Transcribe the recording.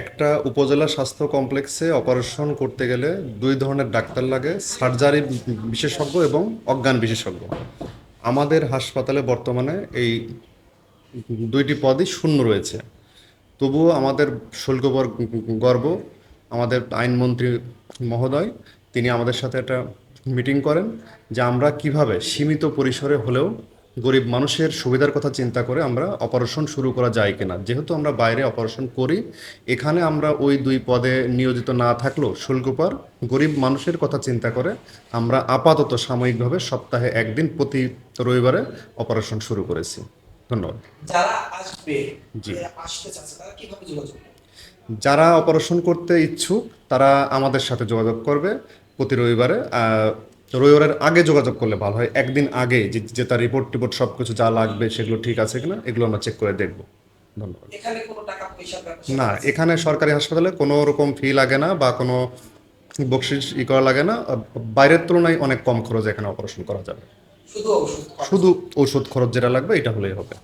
একটা উপজেলা স্বাস্থ্য কমপ্লেক্সে অপারেশন করতে গেলে দুই ধরনের ডাক্তার লাগে, সার্জারি বিশেষজ্ঞ এবং অজ্ঞান বিশেষজ্ঞ। আমাদের হাসপাতালে বর্তমানে এই দুইটি পদই শূন্য রয়েছে। তবুও আমাদের শুল্কবর গর্ব, আমাদের আইনমন্ত্রী মহোদয় তিনি আমাদের সাথে একটা মিটিং করেন যে আমরা কিভাবে সীমিত পরিসরে হলেও গরিব মানুষের সুবিধার কথা চিন্তা করে আমরা অপারেশন শুরু করা যায় কিনা। যেহেতু আমরা বাইরে অপারেশন করি, এখানে আমরা ওই দুই পদে নিয়োজিত না থাকলেও শুল্কপর গরিব মানুষের কথা চিন্তা করে আমরা আপাতত সাময়িকভাবে সপ্তাহে একদিন প্রতি রবিবারে অপারেশন শুরু করেছি। ধন্যবাদ। যারা আসবে, জি, আসতে চাচ্ছে তারা কিভাবে যোগাযোগ করবে? যারা অপারেশন করতে ইচ্ছুক তারা আমাদের সাথে যোগাযোগ করবে প্রতি রবিবারে। রবিবারের আগে যোগাযোগ করলে ভালো হয়, একদিন আগে, যে তার রিপোর্ট টিপোর্ট সব কিছু যা লাগবে সেগুলো ঠিক আছে কিনা এগুলো আমরা চেক করে দেখব। ধন্যবাদ। এখানে কোনো টাকা পয়সার ব্যবস্থা না, আছে? এখানে সরকারি হাসপাতালে কোনো রকম ফি লাগে না বা কোনো বকশিস করা লাগে না। বাইরের তুলনায় অনেক কম খরচে এখানে অপারেশন করা যাবে। শুধু ওষুধ খরচ? শুধু ঔষধ খরচ যেটা লাগবে এটা হলেই হবে।